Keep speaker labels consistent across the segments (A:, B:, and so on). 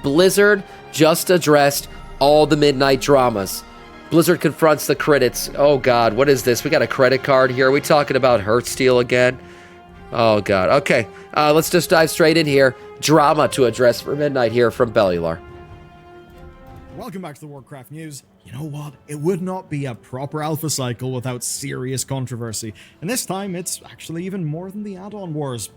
A: Blizzard just addressed all the midnight dramas. Blizzard confronts the critics. Oh God, what is this? We got a credit card here. Are we talking about Hearthsteel again? Oh God. Okay, let's just dive straight in here. Drama to address for midnight here from Bellular.
B: Welcome back to the Warcraft news. You know what? It would not be a proper alpha cycle without serious controversy, and this time it's actually even more than the Addon wars.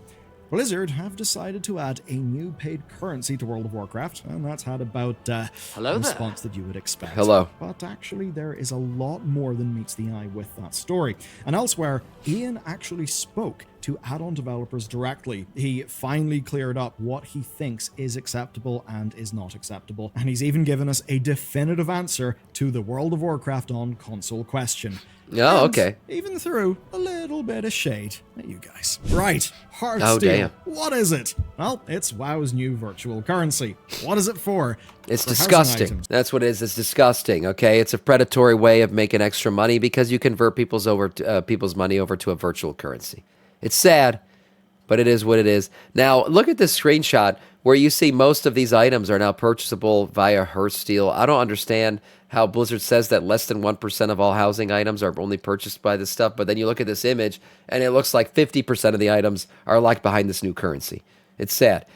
B: Blizzard have decided to add a new paid currency to World of Warcraft, and that's had about the response that you would expect.
A: Hello.
B: But actually, there is a lot more than meets the eye with that story. And elsewhere, Ian actually spoke to Addon developers directly. He finally cleared up what he thinks is acceptable and is not acceptable. And he's even given us a definitive answer to the World of Warcraft on console question.
A: Oh, okay.
B: Even threw a little bit of shade at you guys. Right, Hearthsteel.
A: Oh, damn.
B: What is it? Well, it's WoW's new virtual currency. What is it for?
A: It's
B: For housing
A: disgusting.
B: items.
A: That's what it is. It's disgusting. Okay, it's a predatory way of making extra money because you convert people's money over to a virtual currency. It's sad, but it is what it is. Now, look at this screenshot where you see most of these items are now purchasable via Hearthsteel. I don't understand how Blizzard says that less than 1% of all housing items are only purchased by this stuff, but then you look at this image, and it looks like 50% of the items are locked behind this new currency. It's sad.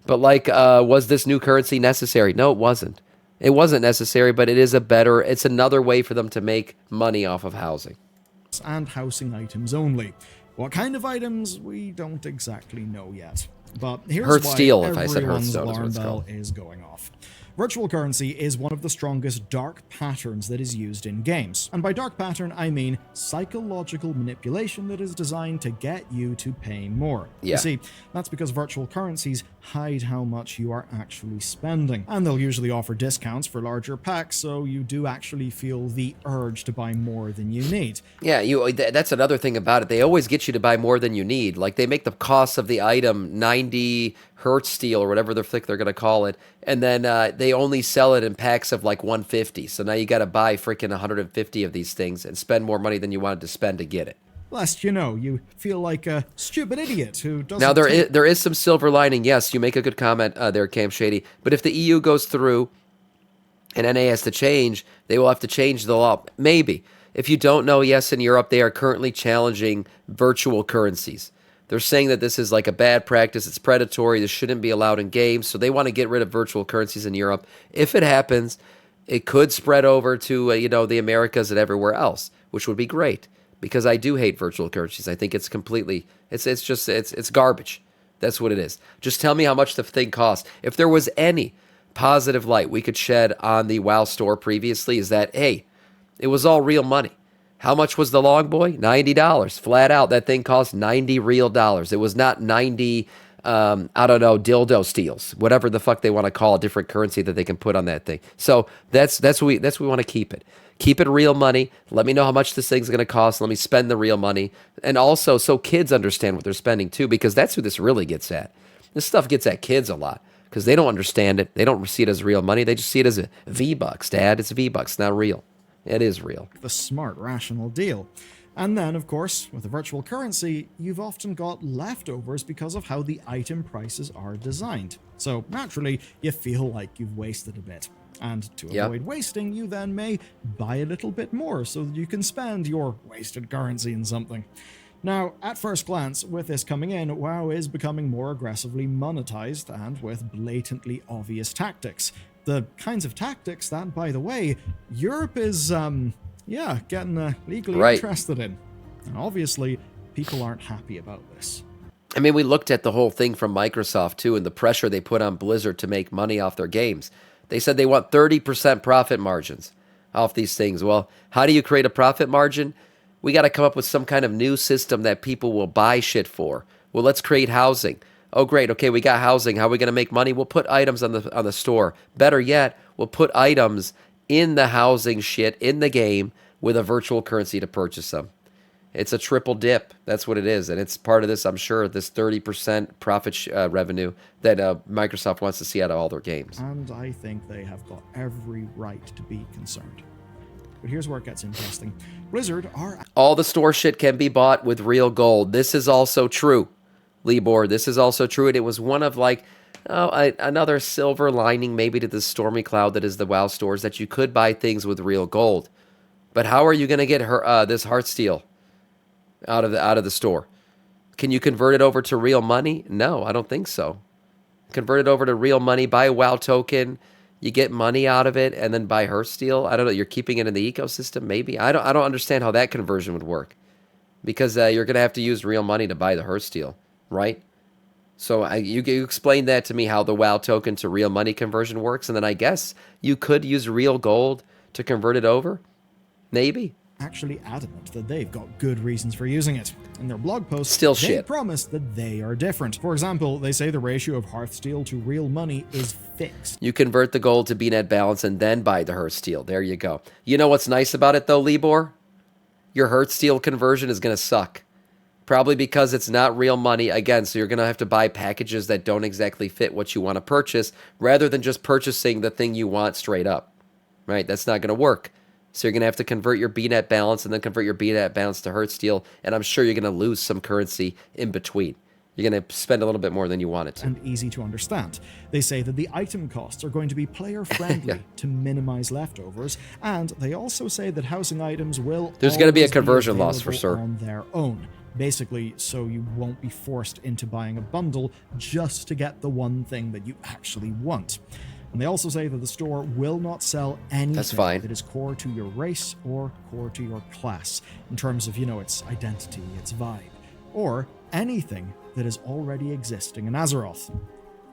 A: But was this new currency necessary? No, it wasn't. It wasn't necessary, but it's another way for them to make money off of housing.
B: And housing items only. What kind of items, we don't exactly know yet. But here's
A: Hearthsteel,
B: why
A: if I said
B: everyone's
A: Hearthstone is what
B: alarm
A: it's
B: bell
A: called.
B: is going off. Virtual currency is one of the strongest dark patterns that is used in games. And by dark pattern, I mean psychological manipulation that is designed to get you to pay more.
A: Yeah.
B: You see, that's because virtual currencies hide how much you are actually spending. And they'll usually offer discounts for larger packs, so you do actually feel the urge to buy more than you need.
A: Yeah, that's another thing about it. They always get you to buy more than you need. Like, they make the cost of the item 90 Hearthsteel or whatever they're going to call it, and then they only sell it in packs of like 150. So now you got to buy freaking 150 of these things and spend more money than you wanted to spend to get it.
B: Lest you know, you feel like a stupid idiot who doesn't...
A: Now, there is some silver lining. Yes, you make a good comment there, Cam Shady. But if the EU goes through and NA has to change, they will have to change the law. Maybe. If you don't know, yes, in Europe, they are currently challenging virtual currencies. They're saying that this is like a bad practice. It's predatory. This shouldn't be allowed in games. So they want to get rid of virtual currencies in Europe. If it happens, it could spread over to, the Americas and everywhere else, which would be great. Because I do hate virtual currencies. I think it's completely, it's garbage. That's what it is. Just tell me how much the thing costs. If there was any positive light we could shed on the WoW store previously, is that, hey, it was all real money. How much was the long boy? $90. Flat out, that thing cost $90 real dollars. It was not 90, dildo steals. Whatever the fuck they want to call a different currency that they can put on that thing. So that's what we want to keep it. Keep it real money. Let me know how much this thing's going to cost. Let me spend the real money. And also, so kids understand what they're spending too, because that's who this really gets at. This stuff gets at kids a lot, because they don't understand it. They don't see it as real money. They just see it as a V-Bucks, Dad. It's V-Bucks, not real. It is real.
B: The smart, rational deal. And then, of course, with a virtual currency, you've often got leftovers because of how the item prices are designed. So, naturally, you feel like you've wasted a bit. And to avoid wasting, you then may buy a little bit more so that you can spend your wasted currency in something. Now, at first glance, with this coming in, WoW is becoming more aggressively monetized and with blatantly obvious tactics. The kinds of tactics that, by the way, Europe is, getting legally interested in. And obviously, people aren't happy about this.
A: I mean, we looked at the whole thing from Microsoft, too, and the pressure they put on Blizzard to make money off their games. They said they want 30% profit margins off these things. Well, how do you create a profit margin? We got to come up with some kind of new system that people will buy shit for. Well, let's create housing. Oh, great. Okay, we got housing. How are we going to make money? We'll put items on the store. Better yet, we'll put items in the housing shit in the game with a virtual currency to purchase them. It's a triple dip. That's what it is. And it's part of this, I'm sure, this 30% profit revenue that Microsoft wants to see out of all their games.
B: And I think they have got every right to be concerned. But here's where it gets interesting. Blizzard are...
A: All the store shit can be bought with real gold. This is also true, Libor. This is also true. And it was one of, Oh, another silver lining maybe to the stormy cloud that is the WoW stores that you could buy things with real gold. But how are you going to get this Hearthsteel out of the store? Can you convert it over to real money? No, I don't think so. Convert it over to real money, buy a WoW token, you get money out of it, and then buy Hearthsteel. I don't know. You're keeping it in the ecosystem, maybe. I don't understand how that conversion would work, because you're going to have to use real money to buy the Hearthsteel, right? So you explain that to me, how the WoW token to real money conversion works, and then I guess you could use real gold to convert it over, maybe.
B: Actually adamant that they've got good reasons for using it. In their blog post,
A: Still
B: they
A: shit.
B: promise that they are different. For example, they say the ratio of Hearthsteel to real money is fixed.
A: You convert the gold to BNet balance and then buy the Hearthsteel. There you go. You know what's nice about it though, Libor? Your Hearthsteel conversion is going to suck. Probably because it's not real money. Again, so you're going to have to buy packages that don't exactly fit what you want to purchase, rather than just purchasing the thing you want straight up. Right? That's not going to work. So you're going to have to convert your BNet balance and then convert your BNet balance to Hearthsteel, and I'm sure you're going to lose some currency in between. You're going to spend a little bit more than you wanted to.
B: And easy to understand. They say that the item costs are going to be player-friendly
A: Yeah.
B: to minimize leftovers, and they also say that housing items will
A: There's going to be a
B: always
A: conversion loss for
B: available
A: sure.
B: on their own. Basically, so you won't be forced into buying a bundle just to get the one thing that you actually want. And they also say that the store will not sell anything
A: fine.
B: that is core to your race or core to your class, in terms of, its identity, its vibe, or anything that is already existing in Azeroth.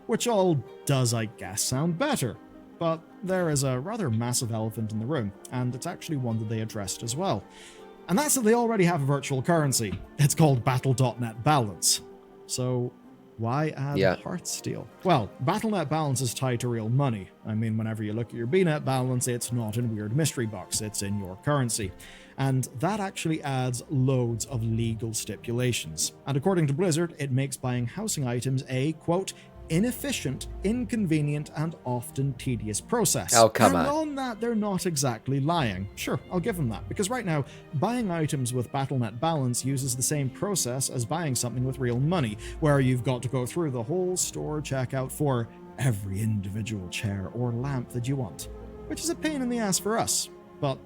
B: Which all does, I guess, sound better. But there is a rather massive elephant in the room, and it's actually one that they addressed as well. And that's that they already have a virtual currency. It's called Battle.net Balance. So why add Hearthsteel? Well, Battle.net Balance is tied to real money. I mean, whenever you look at your BNet balance, it's not in weird mystery box, it's in your currency. And that actually adds loads of legal stipulations. And according to Blizzard, it makes buying housing items a, quote, inefficient, inconvenient, and often tedious process.
A: Oh, come
B: and
A: on.
B: on that, they're not exactly lying. Sure, I'll give them that, because right now, buying items with Battle.net Balance uses the same process as buying something with real money, where you've got to go through the whole store checkout for every individual chair or lamp that you want, which is a pain in the ass for us, but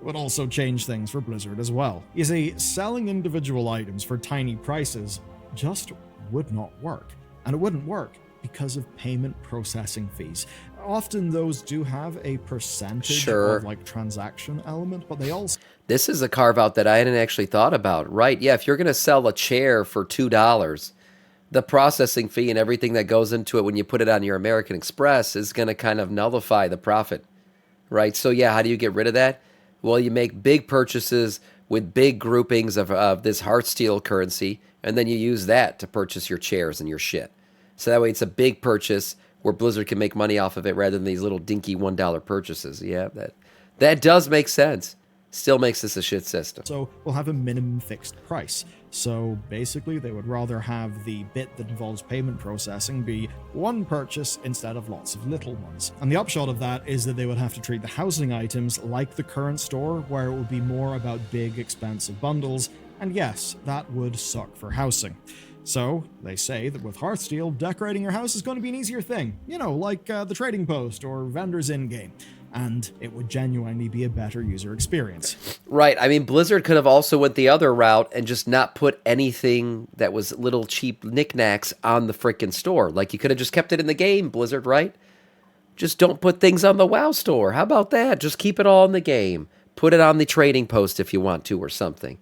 B: would also change things for Blizzard as well. You see, selling individual items for tiny prices just would not work. And it wouldn't work because of payment processing fees. Often those do have a percentage of transaction element, but they also...
A: This is a carve out that I hadn't actually thought about. Right, yeah, if you're going to sell a chair for $2, the processing fee and everything that goes into it when you put it on your American Express is going to kind of nullify the profit. Right, so yeah, how do you get rid of that? Well, you make big purchases with big groupings of this Hearthsteel currency, and then you use that to purchase your chairs and your shit. So that way it's a big purchase where Blizzard can make money off of it rather than these little dinky $1 purchases. Yeah, that does make sense. Still makes this a shit system.
B: So we'll have a minimum fixed price. So basically they would rather have the bit that involves payment processing be one purchase instead of lots of little ones. And the upshot of that is that they would have to treat the housing items like the current store, where it would be more about big expensive bundles. And yes, that would suck for housing. So, they say that with Hearthsteel, decorating your house is going to be an easier thing. Like the trading post or vendors in-game. And it would genuinely be a better user experience.
A: Right. I mean, Blizzard could have also went the other route and just not put anything that was little cheap knickknacks on the frickin' store. Like, you could have just kept it in the game, Blizzard, right? Just don't put things on the WoW store. How about that? Just keep it all in the game. Put it on the trading post if you want to or something.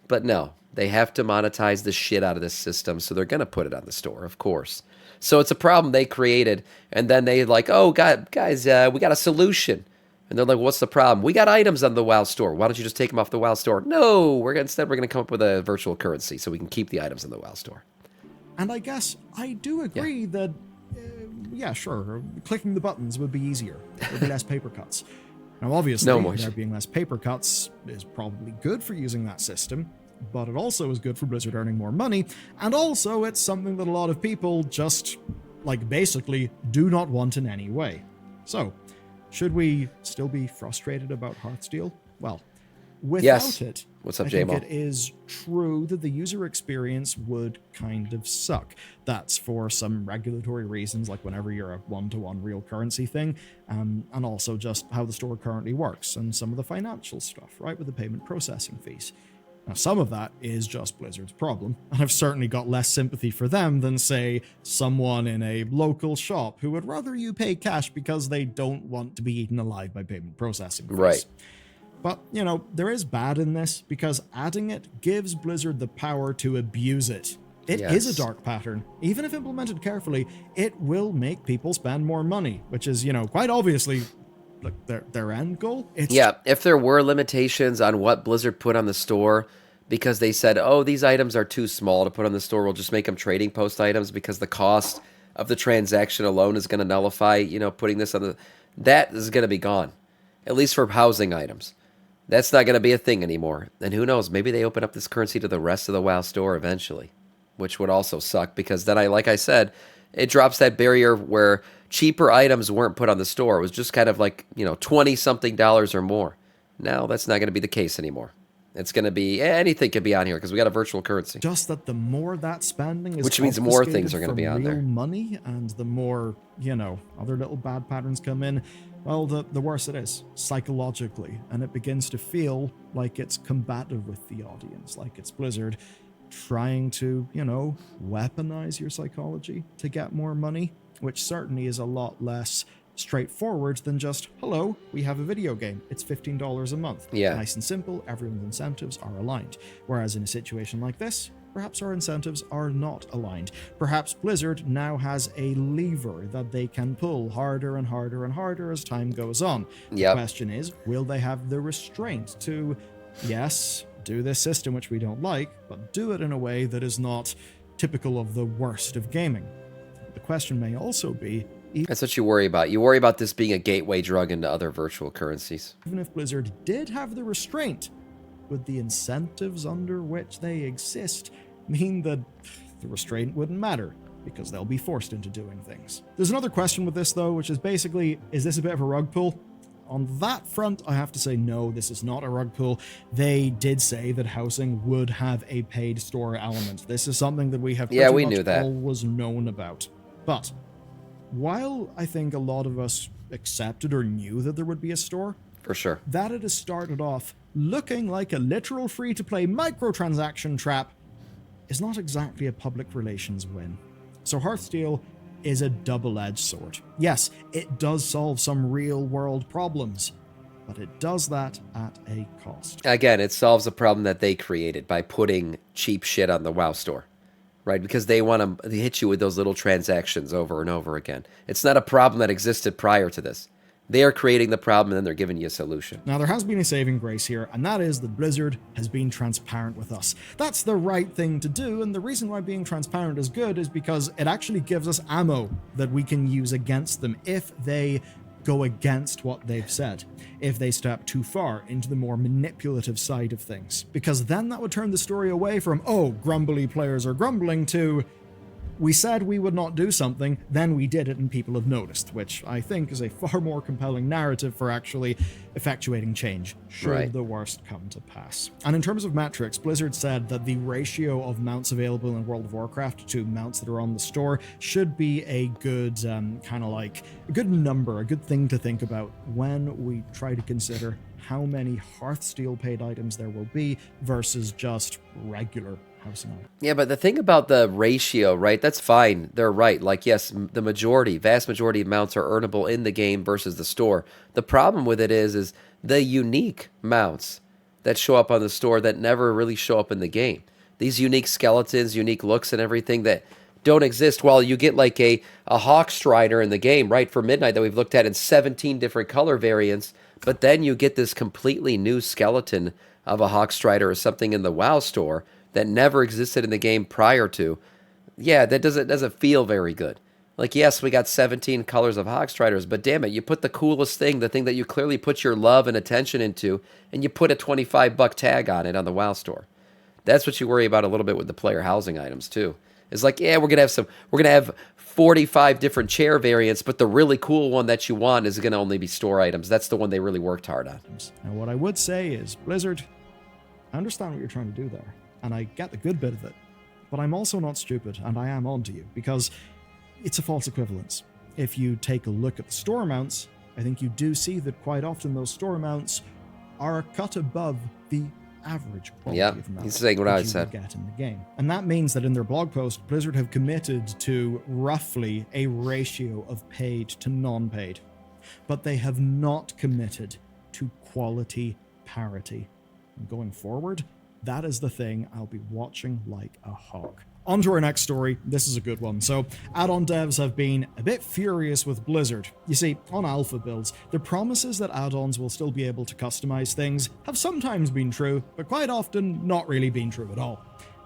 A: But no. They have to monetize the shit out of this system, so they're going to put it on the store, of course. So it's a problem they created, and then they like, oh, guys, we got a solution. And they're like, what's the problem? We got items on the WoW store. Why don't you just take them off the WoW store? No, instead we're going to come up with a virtual currency so we can keep the items in the WoW store.
B: And I guess I do agree that, sure, clicking the buttons would be easier. There would be less paper cuts. Now, obviously, there being less paper cuts is probably good for using that system. But it also is good for Blizzard earning more money, and also it's something that a lot of people just, basically do not want in any way. So, should we still be frustrated about Hearthsteel? Well, without it,
A: What's up,
B: I think
A: J-Mo?
B: it is true that the user experience would kind of suck. That's for some regulatory reasons, like whenever you're a one-to-one real currency thing, and also just how the store currently works and some of the financial stuff, right, with the payment processing fees. Now, some of that is just Blizzard's problem, and I've certainly got less sympathy for them than, say, someone in a local shop who would rather you pay cash because they don't want to be eaten alive by payment processing fees.
A: Right.
B: But, there is bad in this because adding it gives Blizzard the power to abuse it. It is a dark pattern. Even if implemented carefully, it will make people spend more money, which is, quite obviously like their end goal.
A: If there were limitations on what Blizzard put on the store because they said, oh, these items are too small to put on the store, we'll just make them trading post items because the cost of the transaction alone is going to nullify, putting this on that is going to be gone, at least for housing items. That's not going to be a thing anymore. And who knows, maybe they open up this currency to the rest of the WoW store eventually, which would also suck because then like I said, it drops that barrier where cheaper items weren't put on the store. It was just kind of like, $20-something or more. Now that's not going to be the case anymher. It's going to be anything could be on here because we got a virtual currency.
B: Just that the more that spending is,
A: which means more things are going to be on there.
B: Money, and the more other little bad patterns come in, well, the worse it is psychologically, and it begins to feel like it's combative with the audience, like it's Blizzard trying to weaponize your psychology to get more money, which certainly is a lot less straightforward than just, hello, we have a video game, it's $15 a month.
A: Yeah.
B: Nice and simple, everyone's incentives are aligned. Whereas in a situation like this, perhaps our incentives are not aligned. Perhaps Blizzard now has a lever that they can pull harder and harder and harder as time goes on.
A: Yep.
B: The question is, will they have the restraint to, yes, do this system which we don't like, but do it in a way that is not typical of the worst of gaming? The question may also be,
A: that's what you worry about. You worry about this being a gateway drug into other virtual currencies.
B: even if Blizzard did have the restraint, would the incentives under which they exist mean that the restraint wouldn't matter because they'll be forced into doing things? There's another question with this, though, which is basically, is this a bit of a rug pull? On that front, I have to say no, this is not a rug pull. They did say that housing would have a paid store element. This is something that we have
A: we knew that.
B: always known about. But while I think a lot of us accepted or knew that there would be a store,
A: For sure.
B: that it has started off looking like a literal free-to-play microtransaction trap is not exactly a public relations win. So Hearthsteel is a double-edged sword. Yes, it does solve some real-world problems, but it does that at a cost.
A: Again, it solves a problem that they created by putting cheap shit on the WoW store. Right? Because they want to hit you with those little transactions over and over again. It's not a problem that existed prior to this. They are creating the problem and then they're giving you a solution.
B: Now, there has been a saving grace here, and that is that Blizzard has been transparent with us. That's the right thing to do, and the reason why being transparent is good is because it actually gives us ammo that we can use against them if they go against what they've said, if they step too far into the more manipulative side of things. Because then that would turn the story away from, oh, grumbly players are grumbling, to, we said we would not do something, then we did it and people have noticed, which I think is a far more compelling narrative for actually effectuating change, should the worst come to pass. And in terms of metrics, Blizzard said that the ratio of mounts available in World of Warcraft to mounts that are on the store should be a good, kind of like, a good number, a good thing to think about when we try to consider how many Hearthsteel paid items there will be versus just regular housing items.
A: Yeah, but the thing about the ratio, right, that's fine. They're right. Like, yes, the vast majority of mounts are earnable in the game versus the store. The problem with it is the unique mounts that show up on the store that never really show up in the game. These unique skeletons, unique looks and everything that don't exist. While you get like a Hawk Strider in the game, right, for Midnight that we've looked at in 17 different color variants, but then you get this completely new skeleton of a Hawk Strider or something in the WoW store that never existed in the game prior to. Yeah, that doesn't feel very good. Like, yes, we got 17 colors of Hawk Striders, but damn it, you put the coolest thing, the thing that you clearly put your love and attention into, and you put a $25 tag on it on the WoW store. That's what you worry about a little bit with the player housing items too. It's like, yeah, we're gonna have 45 different chair variants, but the really cool one that you want is gonna only be store items. That's the one they really worked hard on.
B: Now, what I would say is, Blizzard, I understand what you're trying to do there, and I get the good bit of it, but I'm also not stupid, and I am onto you, because it's a false equivalence. If you take a look at the store amounts, I think you do see that quite often those store amounts are cut above the average quality of amount
A: he's saying what I said.
B: get in the game. And that means that in their blog post, Blizzard have committed to roughly a ratio of paid to non-paid. But they have not committed to quality parity. And going forward, that is the thing I'll be watching like a hawk. On to our next story. This is a good one. So, Addon devs have been a bit furious with Blizzard. You see, on alpha builds, the promises that add-ons will still be able to customize things have sometimes been true, but quite often not really been true at all.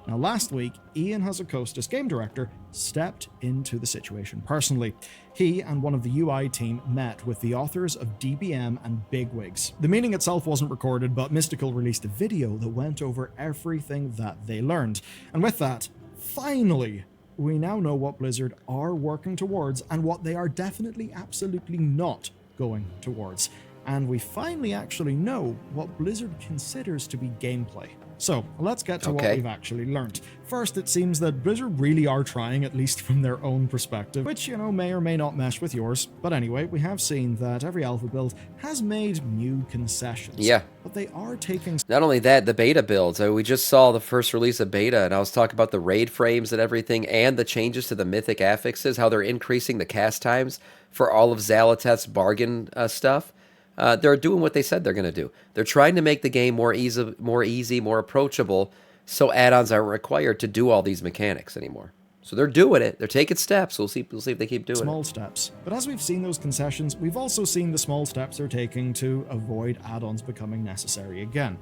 B: Now, last week, Ian Hazzikostas, game director, stepped into the situation personally. He and one of the UI team met with the authors of DBM and Bigwigs. The meeting itself wasn't recorded, but Mystical released a video that went over everything that they learned. And with that, finally, we now know what Blizzard are working towards and what they are definitely absolutely not going towards. And we finally actually know what Blizzard considers to be gameplay. So, let's get to what we've actually learned. First, it seems that Blizzard really are trying, at least from their own perspective, which, may or may not mesh with yours. But anyway, we have seen that every alpha build has made new concessions.
A: Yeah.
B: But they are taking...
A: Not only that, the beta builds. We just saw the first release of beta, and I was talking about the raid frames and everything, and the changes to the mythic affixes, how they're increasing the cast times for all of Xaloteth's bargain stuff. They're doing what they said they're going to do. They're trying to make the game more easy, more approachable, so add-ons aren't required to do all these mechanics anymore. So they're doing it. They're taking steps. We'll see if they keep doing
B: small steps. But as we've seen those concessions, we've also seen the small steps they're taking to avoid add-ons becoming necessary again.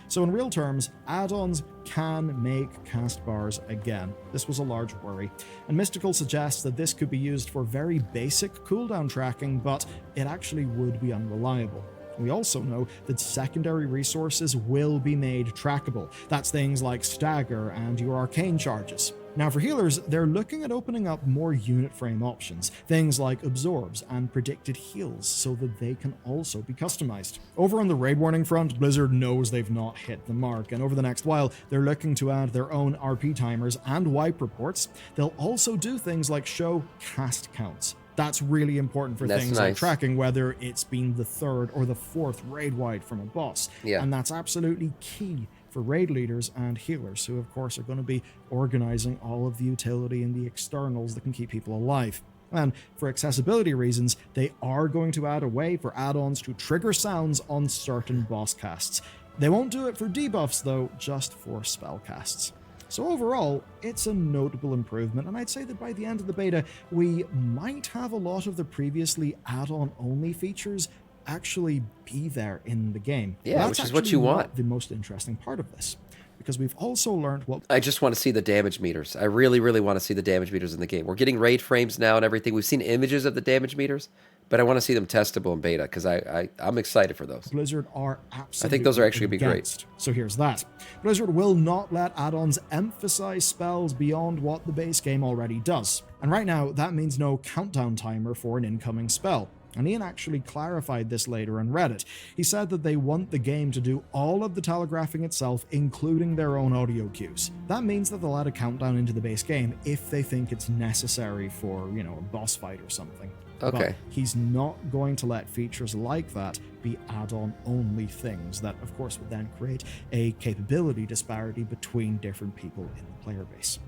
B: So in real terms, add-ons can make cast bars again. This was a large worry. And Mystical suggests that this could be used for very basic cooldown tracking, but it actually would be unreliable. We also know that secondary resources will be made trackable. That's things like stagger and your arcane charges. Now for healers, they're looking at opening up more unit frame options, things like absorbs and predicted heals, so that they can also be customized. Over on the raid warning front, Blizzard knows they've not hit the mark, and over the next while, they're looking to add their own RP timers and wipe reports. They'll also do things like show cast counts. That's really important for things like tracking whether it's been the third or the fourth raid wipe from a boss.
A: Yeah.
B: And that's absolutely key for raid leaders and healers, who of course are going to be organizing all of the utility and the externals that can keep people alive. And for accessibility reasons, they are going to add a way for add-ons to trigger sounds on certain boss casts. They won't do it for debuffs though, just for spell casts. So overall, it's a notable improvement, and I'd say that by the end of the beta, we might have a lot of the previously add-on only features actually be there in the game.
A: Yeah, which is what you want.
B: The most interesting part of this, because we've also learned what...
A: I just want to see the damage meters. I really, really want to see the damage meters in the game. We're getting raid frames now and everything. We've seen images of the damage meters, but I want to see them testable in beta, because I'm excited for those.
B: Blizzard are absolutely...
A: I think those are actually going to be great.
B: So here's that. Blizzard will not let add-ons emphasize spells beyond what the base game already does. And right now, that means no countdown timer for an incoming spell. And Ian actually clarified this later on Reddit. He said that they want the game to do all of the telegraphing itself, including their own audio cues. That means that they'll add a countdown into the base game if they think it's necessary for, a boss fight or something.
A: Okay.
B: But he's not going to let features like that be add-on only things that, of course, would then create a capability disparity between different people in the player base.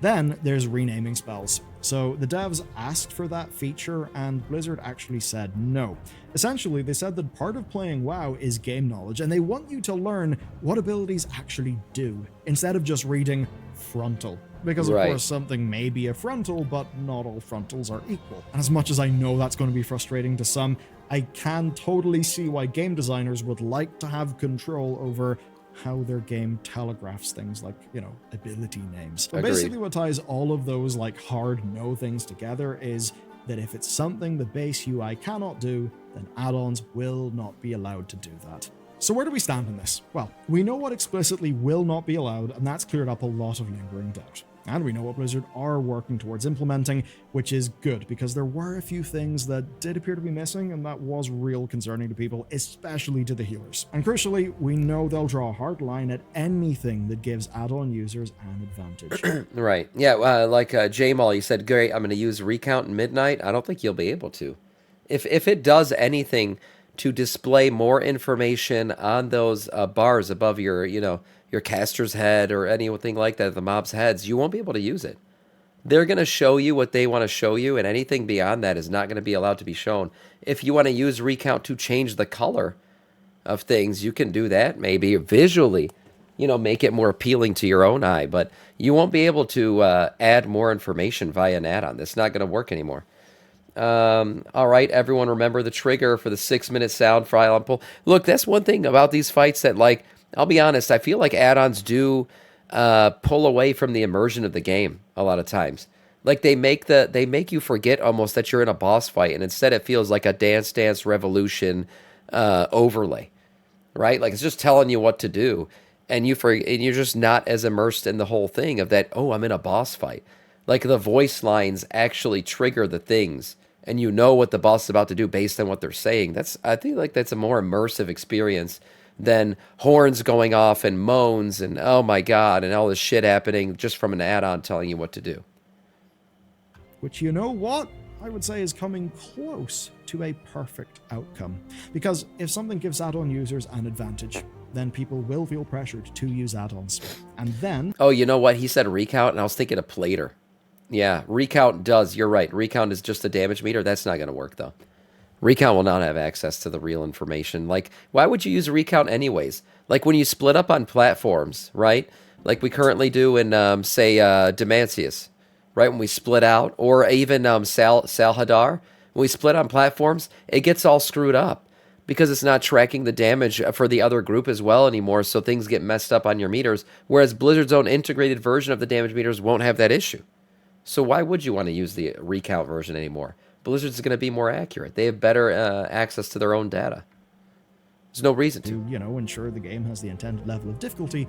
B: Then there's renaming spells. So the devs asked for that feature, and Blizzard actually said no. Essentially, they said that part of playing WoW is game knowledge, and they want you to learn what abilities actually do, instead of just reading frontal. Because of course something may be a frontal, but not all frontals are equal. And as much as I know that's going to be frustrating to some, I can totally see why game designers would like to have control over how their game telegraphs things like, ability names. But basically what ties all of those hard no things together is that if it's something the base UI cannot do, then add-ons will not be allowed to do that. So where do we stand in this? Well, we know what explicitly will not be allowed, and that's cleared up a lot of lingering doubt. And we know what Blizzard are working towards implementing, which is good, because there were a few things that did appear to be missing, and that was real concerning to people, especially to the healers. And crucially, we know they'll draw a hard line at anything that gives add-on users an advantage.
A: Right. Yeah, like J-Mall, you said, great, I'm going to use Recount in Midnight. I don't think you'll be able to. If it does anything to display more information on those bars above your, your caster's head or anything like that, the mob's heads, you won't be able to use it. They're going to show you what they want to show you, and anything beyond that is not going to be allowed to be shown. If you want to use Recount to change the color of things, you can do that, maybe visually, make it more appealing to your own eye, but you won't be able to add more information via an add-on. That's not going to work anymore. All right, everyone, remember the trigger for the 6-minute sound file and pull. Look, that's one thing about these fights that, like, I'll be honest, I feel like add-ons do pull away from the immersion of the game a lot of times. Like, they make you forget almost that you're in a boss fight, and instead it feels like a Dance Dance Revolution overlay, right? Like, it's just telling you what to do, and you're just not as immersed in the whole thing of that, oh, I'm in a boss fight. Like, the voice lines actually trigger the things, and you know what the boss is about to do based on what they're saying. I think like that's a more immersive experience than horns going off and moans and oh my god and all this shit happening just from an add-on telling you what to do.
B: Which, you know what? I would say is coming close to a perfect outcome. Because if something gives add-on users an advantage, then people will feel pressured to use add-ons. And then...
A: Oh, you know what? He said Recount, and I was thinking of Plater. Yeah, Recount does. You're right. Recount is just a damage meter. That's not going to work, though. Recount will not have access to the real information. Like, why would you use Recount anyways? Like, when you split up on platforms, right? Like we currently do in, say, Demancius, right? When we split out, or even Salhadar, when we split on platforms, it gets all screwed up because it's not tracking the damage for the other group as well anymore, so things get messed up on your meters, whereas Blizzard's own integrated version of the damage meters won't have that issue. So why would you want to use the Recount version anymore? Blizzard's going to be more accurate. They have better access to their own data. There's no reason to.
B: Ensure the game has the intended level of difficulty,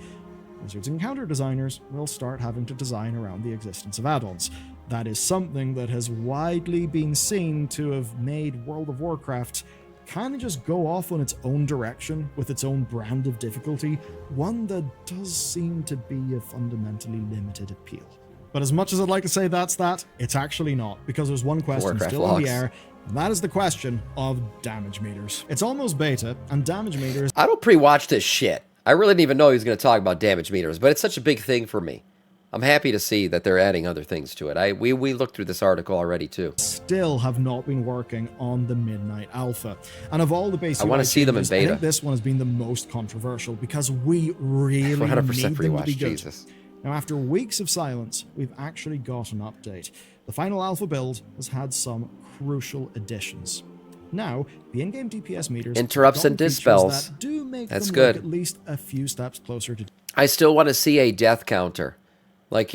B: Blizzard's encounter designers will start having to design around the existence of add-ons. That is something that has widely been seen to have made World of Warcraft kind of just go off on its own direction with its own brand of difficulty, one that does seem to be a fundamentally limited appeal. But as much as I'd like to say that's that, it's actually not, because there's one question
A: Warcraft
B: still
A: logs.
B: in the air, and that is the question of damage meters. It's almost beta, and damage meters...
A: I don't pre-watch this shit. I really didn't even know he was going to talk about damage meters, but it's such a big thing for me. I'm happy to see that they're adding other things to it. We looked through this article already, too.
B: Still have not been working on the Midnight Alpha. And of all the basic
A: I want to see them in beta.
B: I think this one has been the most controversial, because we really
A: 100%
B: need them to
A: pre-watch,
B: be good.
A: Jesus.
B: Now, after weeks of silence, we've actually got an update. The final alpha build has had some crucial additions. Now, the in-game DPS meters
A: interrupts and dispels.
B: That do make
A: That's
B: them
A: good.
B: Look at least a few steps closer to...
A: I still want to see a death counter. Like,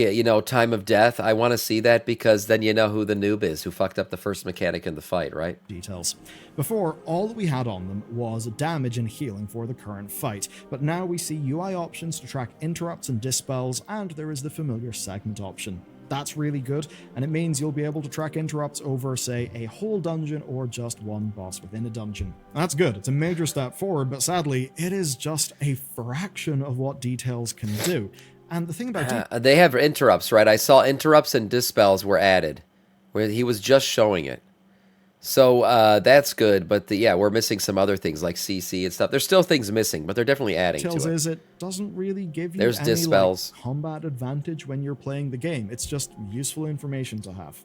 A: time of death. I want to see that because then you know who the noob is, who fucked up the first mechanic in the fight, right?
B: Details. Before, all that we had on them was damage and healing for the current fight, but now we see UI options to track interrupts and dispels, and there is the familiar segment option. That's really good, and it means you'll be able to track interrupts over, say, a whole dungeon or just one boss within a dungeon. That's good, it's a major step forward, but sadly, it is just a fraction of what Details can do. And the thing about
A: they have interrupts, right? I saw interrupts and dispels were added, where he was just showing it. So that's good, but we're missing some other things like CC and stuff. There's still things missing, but they're definitely adding to it.
B: Is it doesn't really give you
A: There's
B: any
A: dispels.
B: Combat advantage when you're playing the game. It's just useful information to have.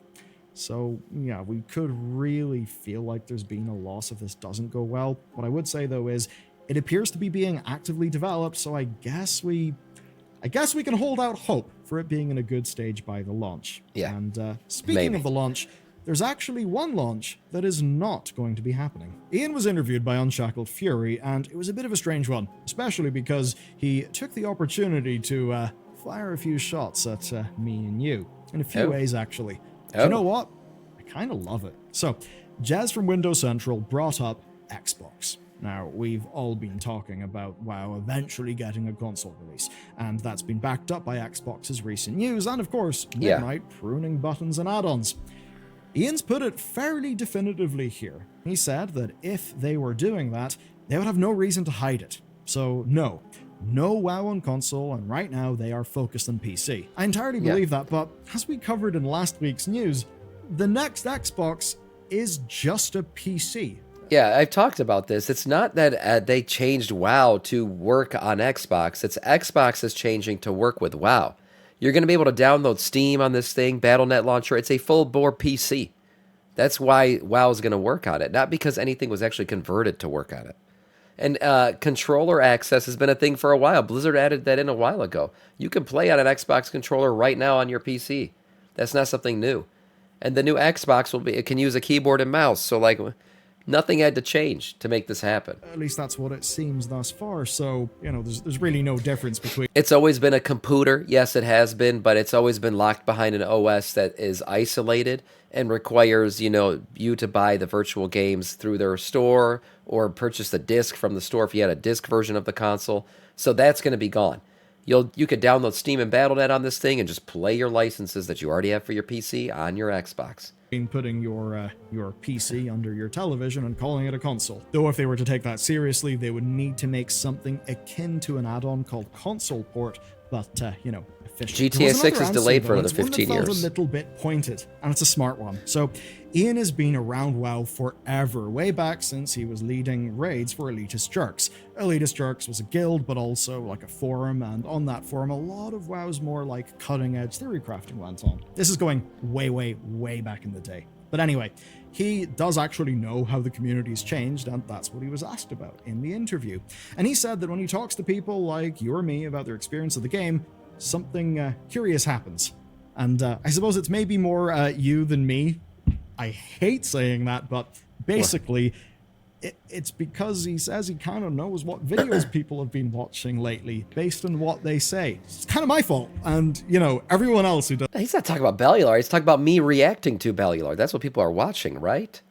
B: So, yeah, we could really feel like there's been a loss if this doesn't go well. What I would say, though, is it appears to be being actively developed, so I guess we can hold out hope for it being in a good stage by the launch.
A: Yeah.
B: And speaking of the launch, there's actually one launch that is not going to be happening. Ian was interviewed by Unshackled Fury, and it was a bit of a strange one, especially because he took the opportunity to fire a few shots at me and you. In a few ways, actually. You know what? I kind of love it. So, Jez from Windows Central brought up Xbox. Now, we've all been talking about WoW eventually getting a console release, and that's been backed up by Xbox's recent news, and of course,
A: Yeah.
B: Midnight pruning buttons and add-ons. Ian's put it fairly definitively here. He said that if they were doing that, they would have no reason to hide it. So no WoW on console, and right now they are focused on PC. I entirely believe that, but as we covered in last week's news, the next Xbox is just a PC.
A: Yeah, I've talked about this. It's not that they changed WoW to work on Xbox. It's Xbox is changing to work with WoW. You're going to be able to download Steam on this thing, Battle.net launcher. It's a full-bore PC. That's why WoW is going to work on it, not because anything was actually converted to work on it. And controller access has been a thing for a while. Blizzard added that in a while ago. You can play on an Xbox controller right now on your PC. That's not something new. And the new Xbox it can use a keyboard and mouse. So like nothing had to change to make this happen.
B: At least that's what it seems thus far. So, there's really no difference between...
A: It's always been a computer. Yes, it has been, but it's always been locked behind an OS that is isolated and requires, you to buy the virtual games through their store or purchase the disc from the store if you had a disc version of the console. So that's going to be gone. You could download Steam and Battle.net on this thing and just play your licenses that you already have for your PC on your Xbox.
B: Putting your PC under your television and calling it a console. Though if they were to take that seriously, they would need to make something akin to an add-on called console port, but, officially.
A: GTA 6 is delayed for another 15
B: years. It's
A: years.
B: A little bit pointed, and it's a smart one. So, Ian has been around WoW forever, way back since he was leading raids for Elitist Jerks. Elitist Jerks was a guild, but also like a forum, and on that forum, a lot of WoW's more like cutting-edge theory crafting went on. This is going way, way, way back in the day. But anyway, he does actually know how the community's changed, and that's what he was asked about in the interview. And he said that when he talks to people like you or me about their experience of the game, something curious happens. And I suppose it's maybe more you than me. I hate saying that, but basically, it's because he says he kind of knows what videos people have been watching lately based on what they say. It's kind of my fault. And, everyone else who does...
A: He's not talking about Bellular. He's talking about me reacting to Bellular. That's what people are watching, right?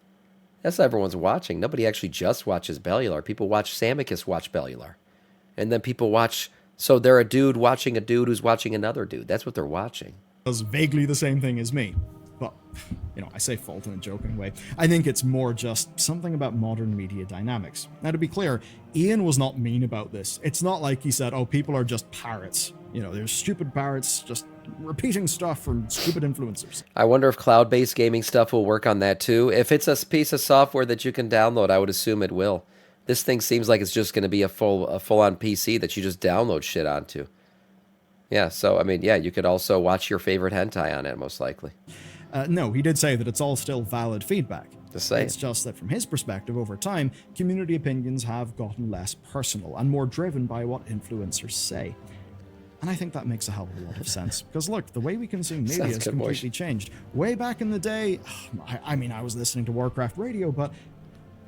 A: That's what everyone's watching. Nobody actually just watches Bellular. People watch Samiccus watch Bellular. And then people watch... So they're a dude watching a dude who's watching another dude. That's what they're watching.
B: Does vaguely the same thing as me. But, I say fault in a joking way. I think it's more just something about modern media dynamics. Now, to be clear, Ian was not mean about this. It's not like he said, oh, people are just parrots. There's stupid parrots just repeating stuff from stupid influencers.
A: I wonder if cloud-based gaming stuff will work on that too. If it's a piece of software that you can download, I would assume it will. This thing seems like it's just going to be a full-on PC that you just download shit onto. Yeah, so, you could also watch your favorite hentai on it, most likely.
B: No, he did say that it's all still valid feedback. It's just that from his perspective, over time, community opinions have gotten less personal and more driven by what influencers say. And I think that makes a hell of a lot of sense. Because look, the way we consume media has completely changed. Way back in the day, I was listening to Warcraft radio, but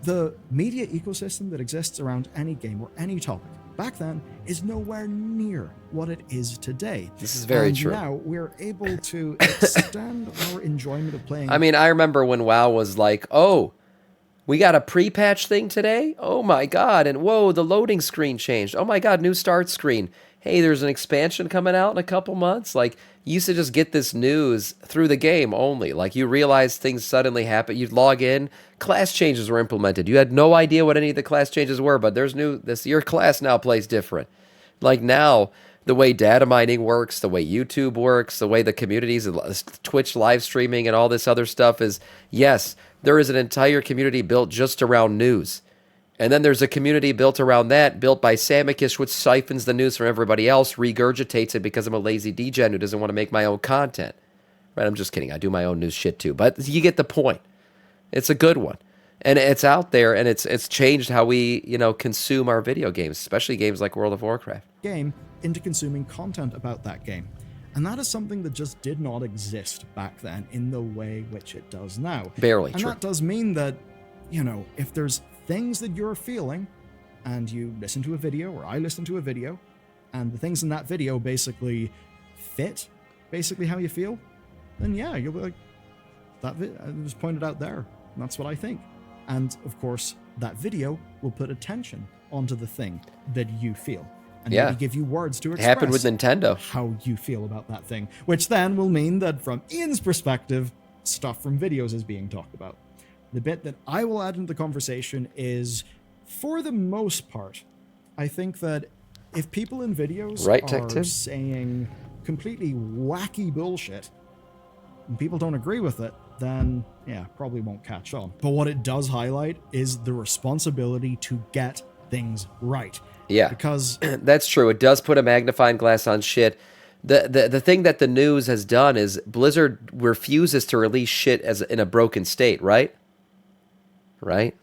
B: the media ecosystem that exists around any game or any topic back then is nowhere near what it is today.
A: This is very true.
B: Now we're able to extend our enjoyment of playing.
A: I remember when WoW was like, oh, we got a pre-patch thing today? Oh my god, and whoa, the loading screen changed. Oh my god, new start screen. Hey, there's an expansion coming out in a couple months. Like, you used to just get this news through the game only. Like, you realize things suddenly happen. You'd log in, class changes were implemented. You had no idea what any of the class changes were, but your class now plays different. Like now, the way data mining works, the way YouTube works, the way the communities, Twitch live streaming and all this other stuff is, yes, there is an entire community built just around news. And then there's a community built around that, built by Samiccus, which siphons the news from everybody else, regurgitates it because I'm a lazy degen who doesn't want to make my own content. Right? I'm just kidding. I do my own news shit too. But you get the point. It's a good one. And it's out there, and it's changed how we, consume our video games, especially games like World of Warcraft.
B: Game into consuming content about that game. And that is something that just did not exist back then in the way which it does now.
A: Barely
B: and
A: true.
B: That does mean that, if there's things that you're feeling and you listen to a video or I listen to a video and the things in that video basically fit how you feel, then yeah, you'll be like, it was pointed out there. And that's what I think. And of course, that video will put attention onto the thing that you feel. And
A: Yeah.
B: maybe give you words to
A: It
B: express
A: happened with Nintendo.
B: how you feel about that thing, which then will mean that from Ian's perspective, stuff from videos is being talked about. The bit that I will add into the conversation is, for the most part, I think that if people in videos
A: Right,
B: are
A: Tech-Tim?
B: saying completely wacky bullshit and people don't agree with it, then yeah, probably won't catch on. But what it does highlight is the responsibility to get things right.
A: Yeah.
B: Because
A: That's true. It does put a magnifying glass on shit. The thing that the news has done is Blizzard refuses to release shit as in a broken state, right? Right?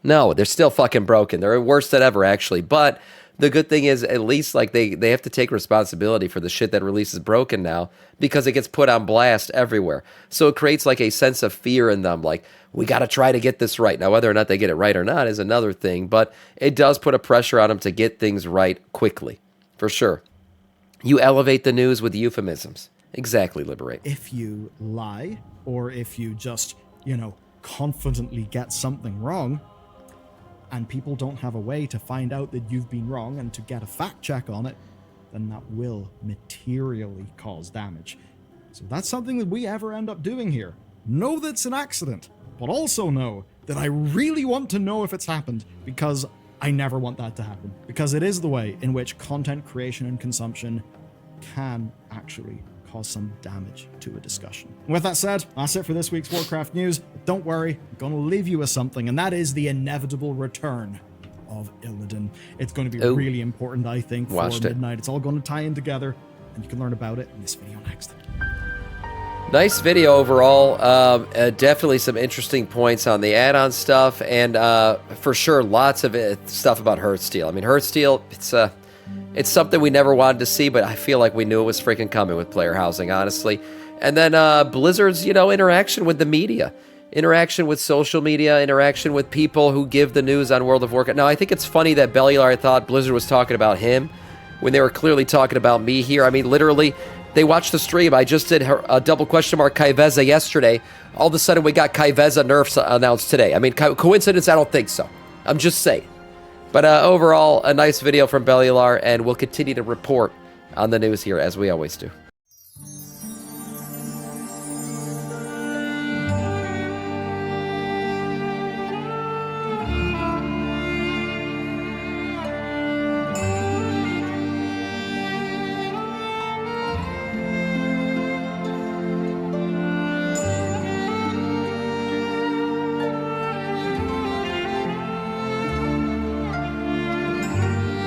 A: No, they're still fucking broken. They're worse than ever, actually. But the good thing is, at least like they have to take responsibility for the shit that releases broken now, because it gets put on blast everywhere. So it creates like a sense of fear in them, like, we got to try to get this right. Now, whether or not they get it right or not is another thing, but it does put a pressure on them to get things right quickly, for sure. You elevate the news with euphemisms. Exactly, Liberate.
B: if you lie, or if you just, confidently get something wrong, and people don't have a way to find out that you've been wrong and to get a fact check on it, then that will materially cause damage. So that's something that we ever end up doing here. Know that's an accident, but also know that I really want to know if it's happened, because I never want that to happen. Because it is the way in which content creation and consumption can actually cause some damage to a discussion. With that said, that's it for this week's Warcraft news. But don't worry, I'm going to leave you with something, and that is the inevitable return of Illidan. It's going to be really important, I think, for Midnight. It's all going to tie in together, and you can learn about it in this video next.
A: Nice video overall. Definitely some interesting points on the add-on stuff, and for sure, lots of stuff about Hearthsteel. I mean, Hearthsteel, it's something we never wanted to see, but I feel like we knew it was freaking coming with player housing, honestly. And then Blizzard's, interaction with the media, interaction with social media, interaction with people who give the news on World of Warcraft. Now, I think it's funny that Bellular thought Blizzard was talking about him when they were clearly talking about me here. I mean, literally, they watched the stream. I just did a double question mark Kai'Veza yesterday. All of a sudden, we got Kai'Veza nerfs announced today. I mean, coincidence? I don't think so. I'm just saying. But overall, a nice video from Bellular, and we'll continue to report on the news here as we always do.